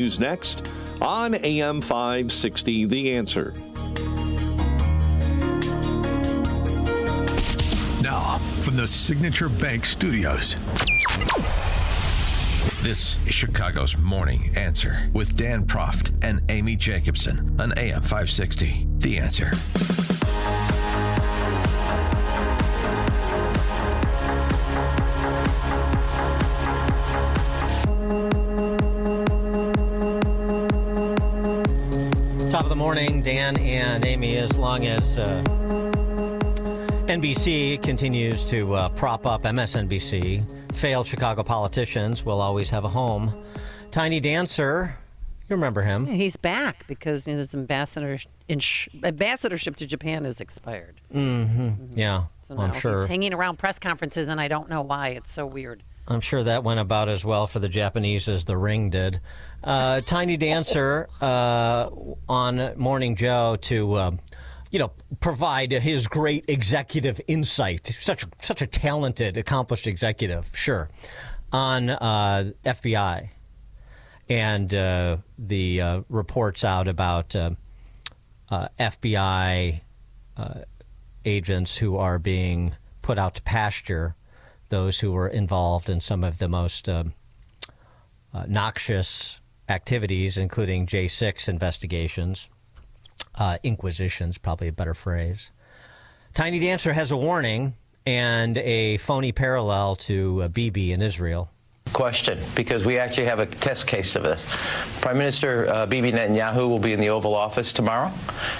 News next on AM 560, The Answer. Now, from the Signature Bank Studios. This is Chicago's Morning Answer with Dan Proft and Amy Jacobson on AM 560, The Answer. Top of the morning, Dan and Amy. As long as NBC continues to prop up MSNBC, failed Chicago politicians will always have a home. Tiny Dancer, you remember him. He's back because his ambassadorship to Japan has expired. Mm-hmm. Yeah, So now I'm sure. he's hanging around press conferences, and I don't know why. It's so weird. I'm sure that went about as well for the Japanese as The Ring did. Tiny Dancer on Morning Joe to, provide his great executive insight. Such a talented, accomplished executive, sure, on FBI and the reports out about FBI agents who are being put out to pasture, those who were involved in some of the most noxious activities, including J6 investigations, inquisitions, probably a better phrase. Tiny Dancer has a warning and a phony parallel to Bibi in Israel. Question, because we actually have a test case of this. Prime Minister Bibi Netanyahu will be in the Oval Office tomorrow,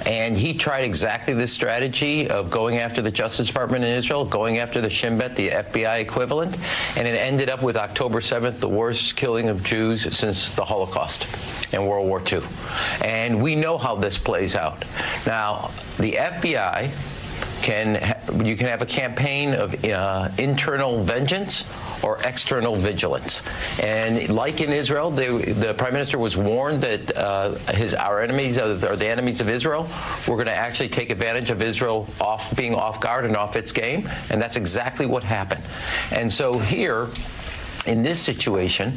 and he tried exactly this strategy of going after the Justice Department in Israel, going after the Shin Bet, the FBI equivalent, and it ended up with October 7th, the worst killing of Jews since the Holocaust and World War II. And we know how this plays out. Now, the FBI you can have a campaign of internal vengeance or external vigilance. And like in Israel, the Prime Minister was warned that our enemies, or the enemies of Israel, were going to actually take advantage of Israel being off guard and off its game. And that's exactly what happened. And so here, in this situation,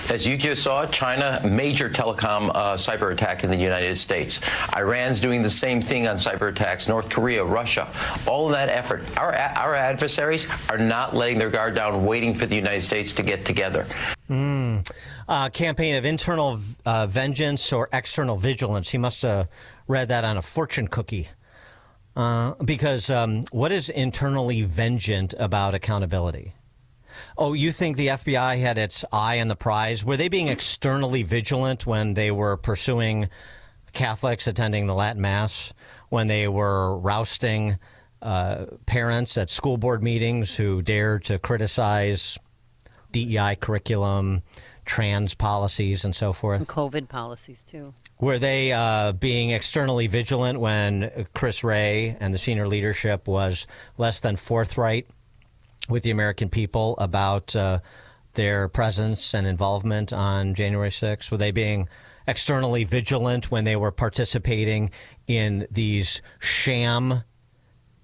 as you just saw, China, major telecom cyber attack in the United States. Iran's doing the same thing on cyber attacks. North Korea, Russia, all of that effort. Our adversaries are not letting their guard down, waiting for the United States to get together. Campaign of internal vengeance or external vigilance. He must have read that on a fortune cookie. Because what is internally vengeant about accountability? Oh, you think the FBI had its eye on the prize? Were they being externally vigilant when they were pursuing Catholics attending the Latin Mass, when they were rousting parents at school board meetings who dared to criticize DEI curriculum, trans policies, and so forth? And COVID policies, too. Were they being externally vigilant when Chris Wray and the senior leadership was less than forthright with the American people about their presence and involvement on January 6th? Were they being externally vigilant when they were participating in these sham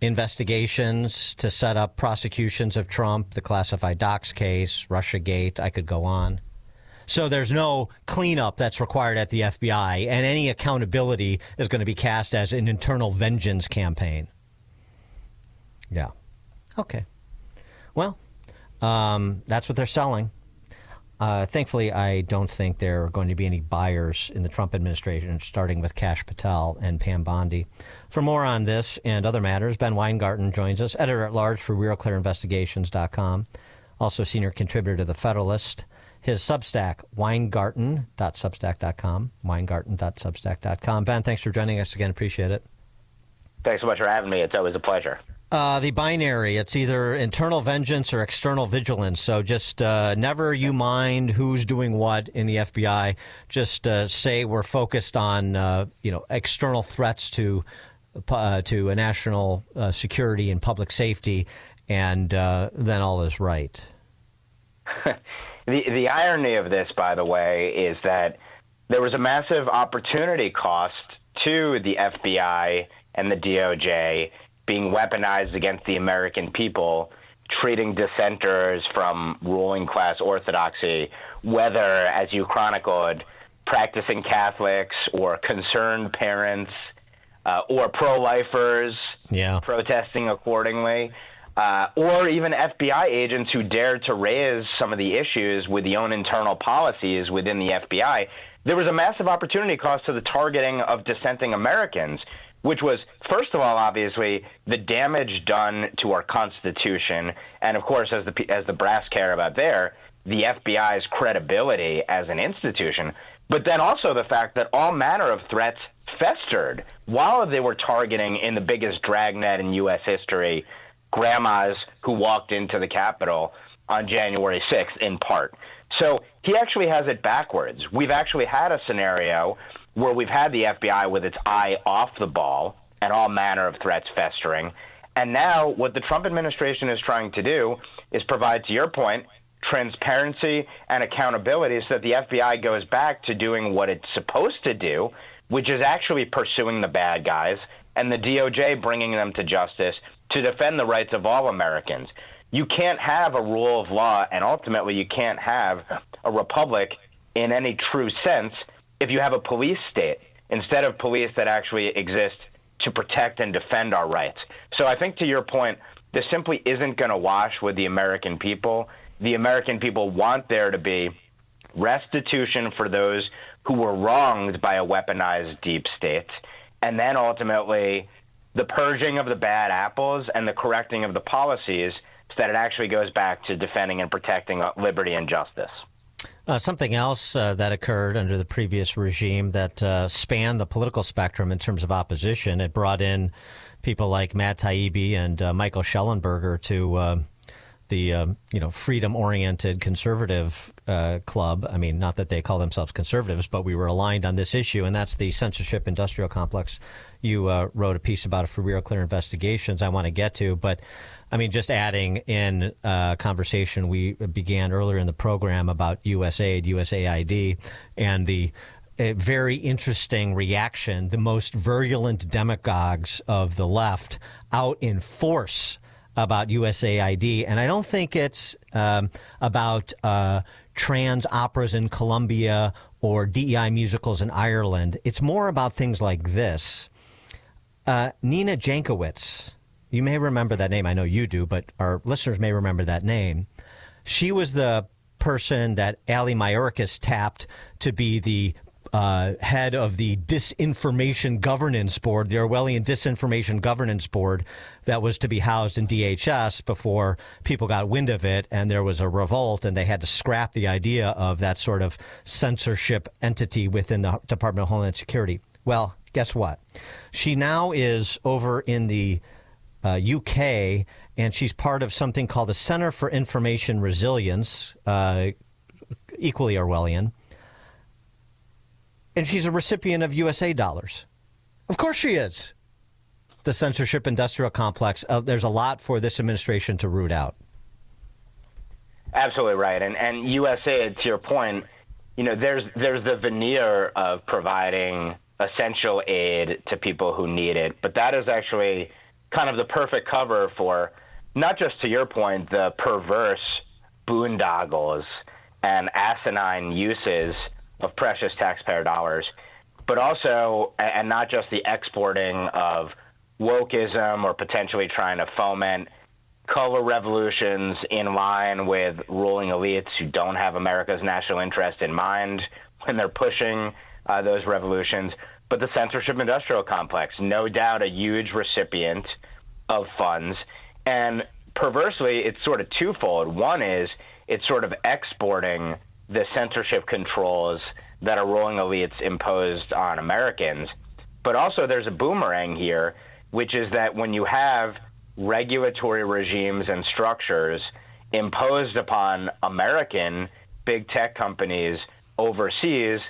investigations to set up prosecutions of Trump, the classified docs case, Russiagate? I could go on. So there's no cleanup that's required at the FBI, and any accountability is going to be cast as an internal vengeance campaign. Yeah. Okay. Well, that's what they're selling. Thankfully, I don't think there are going to be any buyers in the Trump administration, starting with Kash Patel and Pam Bondi. For more on this and other matters, Ben Weingarten joins us, editor-at-large for RealClearInvestigations.com, also senior contributor to The Federalist. His Substack, Weingarten.substack.com, Weingarten.substack.com. Ben, thanks for joining us again. Appreciate it. Thanks so much for having me. It's always a pleasure. The binary, it's either internal vengeance or external vigilance. So just never you mind who's doing what in the FBI. Just say we're focused on, external threats to a national security and public safety, and then all is right. The irony of this, by the way, is that there was a massive opportunity cost to the FBI and the DOJ being weaponized against the American people, treating dissenters from ruling class orthodoxy, whether, as you chronicled, practicing Catholics or concerned parents or pro-lifers protesting accordingly, or even FBI agents who dared to raise some of the issues with the own internal policies within the FBI. There was a massive opportunity cost to the targeting of dissenting Americans, which was, first of all, obviously, the damage done to our Constitution, and of course, as the brass care about there, the FBI's credibility as an institution, but then also the fact that all manner of threats festered while they were targeting, in the biggest dragnet in U.S. history, grandmas who walked into the Capitol on January 6th, in part. So he actually has it backwards. We've actually had a scenario where we've had the FBI with its eye off the ball and all manner of threats festering. And now what the Trump administration is trying to do is provide, to your point, transparency and accountability so that the FBI goes back to doing what it's supposed to do, which is actually pursuing the bad guys, and the DOJ bringing them to justice to defend the rights of all Americans. You can't have a rule of law, and ultimately you can't have a republic in any true sense if you have a police state instead of police that actually exist to protect and defend our rights. So I think, to your point, this simply isn't going to wash with the American people. The American people want there to be restitution for those who were wronged by a weaponized deep state, and then ultimately the purging of the bad apples and the correcting of the policies so that it actually goes back to defending and protecting liberty and justice. Something else that occurred under the previous regime that spanned the political spectrum in terms of opposition, it brought in people like Matt Taibbi and Michael Schellenberger to the freedom-oriented conservative club. I mean, not that they call themselves conservatives, but we were aligned on this issue, and that's the censorship industrial complex. You wrote a piece about it for Real Clear Investigations I want to get to, but I mean, just adding in a conversation we began earlier in the program about USAID, USAID, and the very interesting reaction, the most virulent demagogues of the left out in force about USAID. And I don't think it's about trans operas in Colombia or DEI musicals in Ireland. It's more about things like this. Nina Jankowicz, you may remember that name. I know you do, but our listeners may remember that name. She was the person that Ali Mayorkas tapped to be the head of the Disinformation Governance Board, the Orwellian Disinformation Governance Board that was to be housed in DHS before people got wind of it, and there was a revolt, and they had to scrap the idea of that sort of censorship entity within the Department of Homeland Security. Well, guess what? She now is over in the UK, and she's part of something called the Center for Information Resilience, equally Orwellian. And she's a recipient of USA dollars. Of course she is. The censorship industrial complex. There's a lot for this administration to root out. Absolutely right. And USAID, to your point, there's the veneer of providing essential aid to people who need it. But that is actually kind of the perfect cover for, not just to your point, the perverse boondoggles and asinine uses of precious taxpayer dollars, but also, and not just the exporting of wokeism or potentially trying to foment color revolutions in line with ruling elites who don't have America's national interest in mind when they're pushing those revolutions, but the censorship industrial complex, no doubt a huge recipient of funds. And perversely, it's sort of twofold. One is it's sort of exporting the censorship controls that are ruling elites imposed on Americans. But also there's a boomerang here, which is that when you have regulatory regimes and structures imposed upon American big tech companies overseas,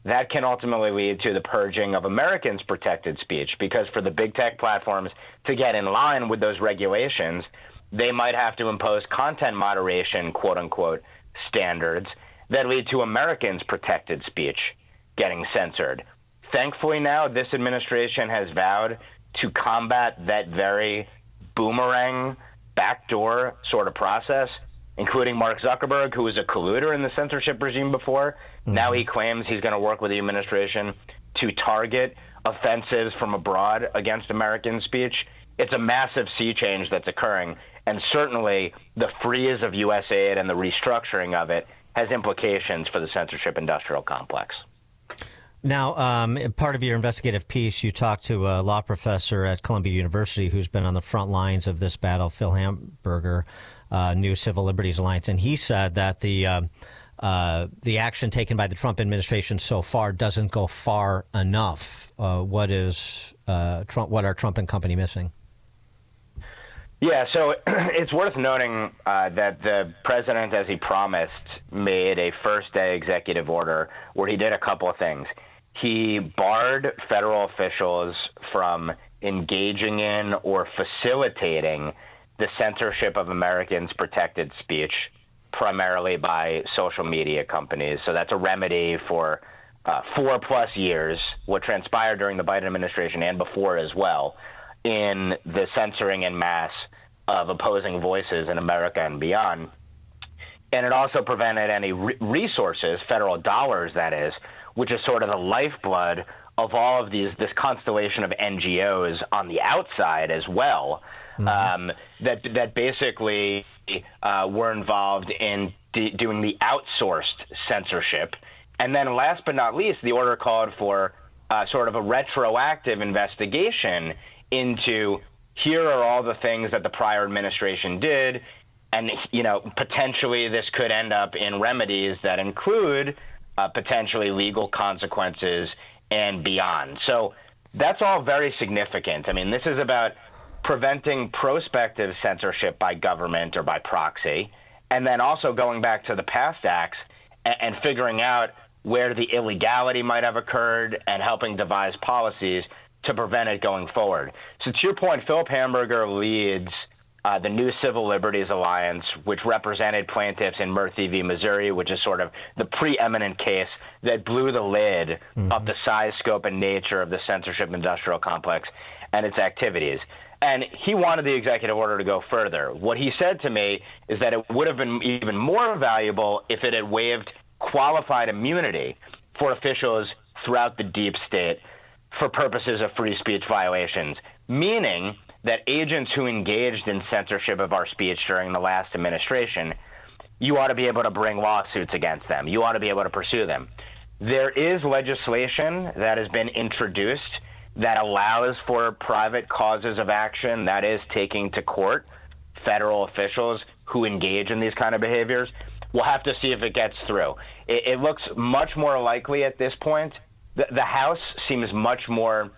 that can ultimately lead to the purging of Americans' protected speech, because for the big tech platforms to get in line with those regulations, they might have to impose content moderation, quote unquote, standards that lead to Americans' protected speech getting censored. Thankfully now, this administration has vowed to combat that very boomerang, backdoor sort of process, including Mark Zuckerberg, who was a colluder in the censorship regime before. Now he claims he's going to work with the administration to target offensives from abroad against American speech. It's a massive sea change that's occurring, and certainly the freeze of U.S. aid and the restructuring of it has implications for the censorship industrial complex. Now, part of your investigative piece, you talked to a law professor at Columbia University who's been on the front lines of this battle, Phil Hamburger, New Civil Liberties Alliance, and he said that the action taken by the Trump administration so far doesn't go far enough. What are Trump and company missing? Yeah, so it's worth noting that the president, as he promised, made a first-day executive order where he did a couple of things. He barred federal officials from engaging in or facilitating the censorship of Americans' protected speech, primarily by social media companies. So that's a remedy for 4+ years, what transpired during the Biden administration and before as well, in the censoring en masse of opposing voices in America and beyond. And it also prevented any resources, federal dollars that is, which is sort of the lifeblood of all of this constellation of NGOs on the outside as well, that basically were involved in doing the outsourced censorship. And then last but not least, the order called for sort of a retroactive investigation into here are all the things that the prior administration did, and potentially this could end up in remedies that include potentially legal consequences and beyond. So that's all very significant. I mean, this is about preventing prospective censorship by government or by proxy, and then also going back to the past acts and figuring out where the illegality might have occurred and helping devise policies to prevent it going forward. So to your point, Philip Hamburger leads the New Civil Liberties Alliance, which represented plaintiffs in Murphy v. Missouri, which is sort of the preeminent case that blew the lid of the size, scope, and nature of the censorship industrial complex and its activities. And he wanted the executive order to go further. What he said to me is that it would have been even more valuable if it had waived qualified immunity for officials throughout the deep state for purposes of free speech violations, meaning that agents who engaged in censorship of our speech during the last administration, you ought to be able to bring lawsuits against them. You ought to be able to pursue them. There is legislation that has been introduced that allows for private causes of action, that is, taking to court federal officials who engage in these kind of behaviors. We'll have to see if it gets through. It looks much more likely at this point. The House seems much more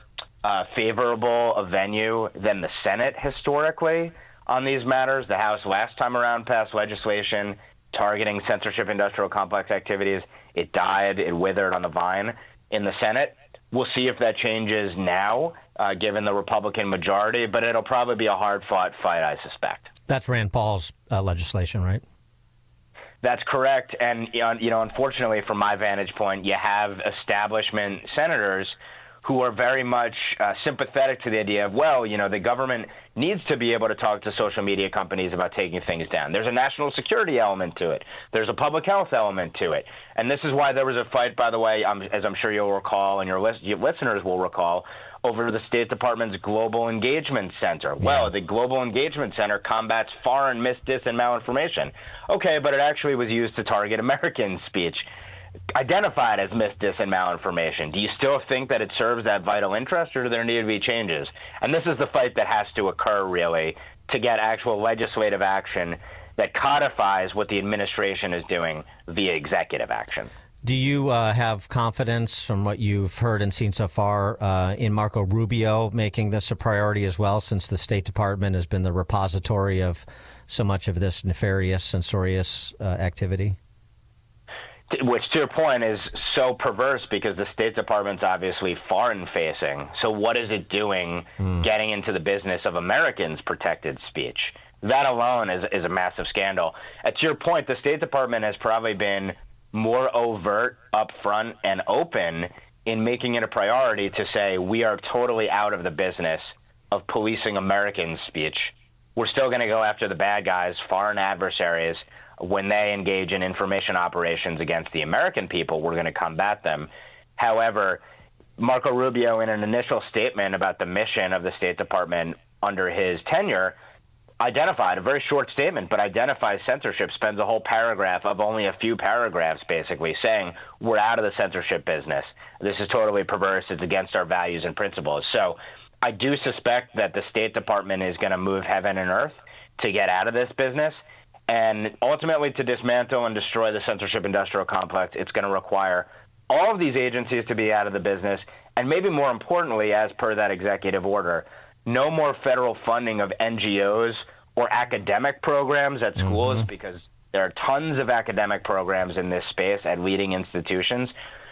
favorable a venue than the Senate historically on these matters. The House last time around passed legislation targeting censorship industrial complex activities. It died, it withered on the vine in the Senate. We'll see if that changes now, given the Republican majority, but it'll probably be a hard-fought fight, I suspect. That's Rand Paul's legislation, right? That's correct. And, unfortunately, from my vantage point, you have establishment senators who are very much sympathetic to the idea of, the government needs to be able to talk to social media companies about taking things down. There's a national security element to it. There's a public health element to it. And this is why there was a fight, by the way, as I'm sure you'll recall and your listeners will recall, over the State Department's Global Engagement Center. Yeah. Well, the Global Engagement Center combats foreign mis-, and malinformation. Okay, but it actually was used to target American speech identified as mis-, and malinformation. Do you still think that it serves that vital interest, or do there need to be changes? And this is the fight that has to occur, really, to get actual legislative action that codifies what the administration is doing via executive action. Do you have confidence from what you've heard and seen so far in Marco Rubio making this a priority as well, since the State Department has been the repository of so much of this nefarious, censorious activity? Which, to your point, is so perverse because the State Department's obviously foreign-facing. So what is it doing getting into the business of Americans' protected speech? That alone is a massive scandal. To your point, the State Department has probably been more overt, upfront, and open in making it a priority to say we are totally out of the business of policing American speech we're still going to go after the bad guys, foreign adversaries. When they engage in information operations against the American people, we're going to combat them. However, Marco Rubio, in an initial statement about the mission of the State Department under his tenure, identified, a very short statement, but identifies censorship, spends a whole paragraph of only a few paragraphs basically saying we're out of the censorship business. This is totally perverse. It's against our values and principles. So I do suspect that the State Department is going to move heaven and earth to get out of this business. And ultimately, to dismantle and destroy the censorship industrial complex, it's going to require all of these agencies to be out of the business. And maybe more importantly, as per that executive order, no more federal funding of NGOs or academic programs at schools, because there are tons of academic programs in this space at leading institutions.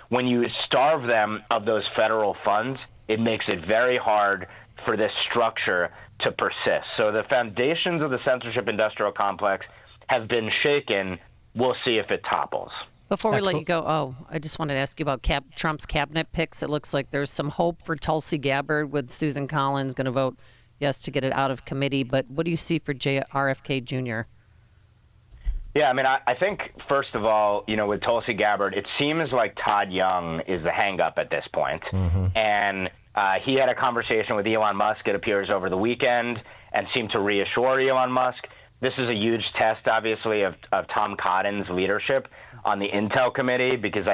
When you starve them of those federal funds, it makes it very hard for this structure to persist. So the foundations of the censorship industrial complex have been shaken. We'll see if it topples. Before we let you go, I just wanted to ask you about Trump's cabinet picks. It looks like there's some hope for Tulsi Gabbard, with Susan Collins going to vote yes to get it out of committee. But what do you see for RFK Jr.? Yeah, I mean, I think, first of all, with Tulsi Gabbard, it seems like Todd Young is the hang-up at this point. And he had a conversation with Elon Musk, it appears, over the weekend, and seemed to reassure Elon Musk. This is a huge test, obviously, of Tom Cotton's leadership on the Intel Committee, because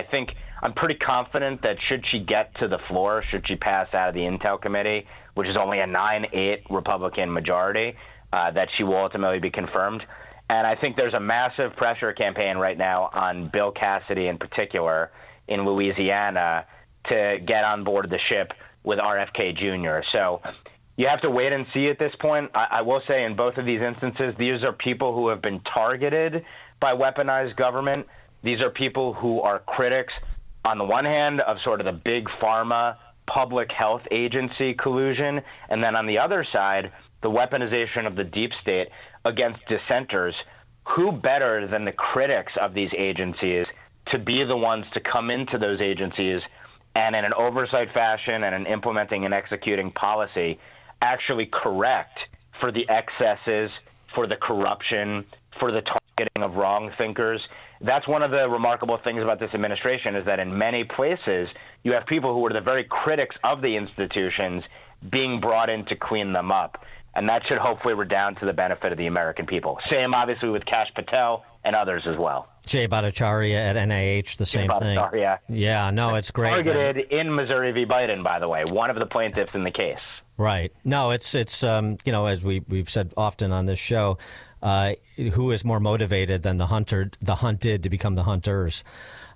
I'm pretty confident that should she get to the floor, should she pass out of the Intel Committee, which is only a 9-8 Republican majority, that she will ultimately be confirmed. And I think there's a massive pressure campaign right now on Bill Cassidy in particular in Louisiana to get on board the ship with RFK Jr. So you have to wait and see at this point. I will say in both of these instances, these are people who have been targeted by weaponized government. These are people who are critics, on the one hand, of sort of the big pharma public health agency collusion, and then on the other side, the weaponization of the deep state against dissenters. Who better than the critics of these agencies to be the ones to come into those agencies and in an oversight fashion and in implementing and executing policy, actually correct for the excesses, for the corruption, for the targeting of wrong thinkers? That's one of the remarkable things about this administration, is that in many places you have people who are the very critics of the institutions being brought in to clean them up. And that should hopefully redound to the benefit of the American people. Same, obviously, with Kash Patel and others as well. Jay Bhattacharya at NIH, the same thing. Yeah, no, it's great. Targeted in Missouri v. Biden, by the way, one of the plaintiffs in the case. Right. No, it's as we've said often on this show, who is more motivated than the hunted to become the hunters?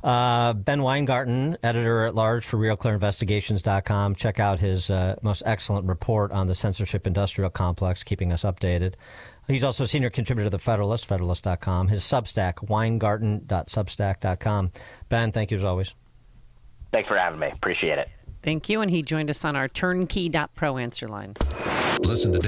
Ben Weingarten, editor-at-large for RealClearInvestigation's.com. Check out his most excellent report on the censorship industrial complex, keeping us updated. He's also a senior contributor to The Federalist, Federalist.com. His Substack, Weingarten.substack.com. Ben, thank you as always. Thanks for having me. Appreciate it. Thank you. And he joined us on our turnkey.pro answer line. Listen to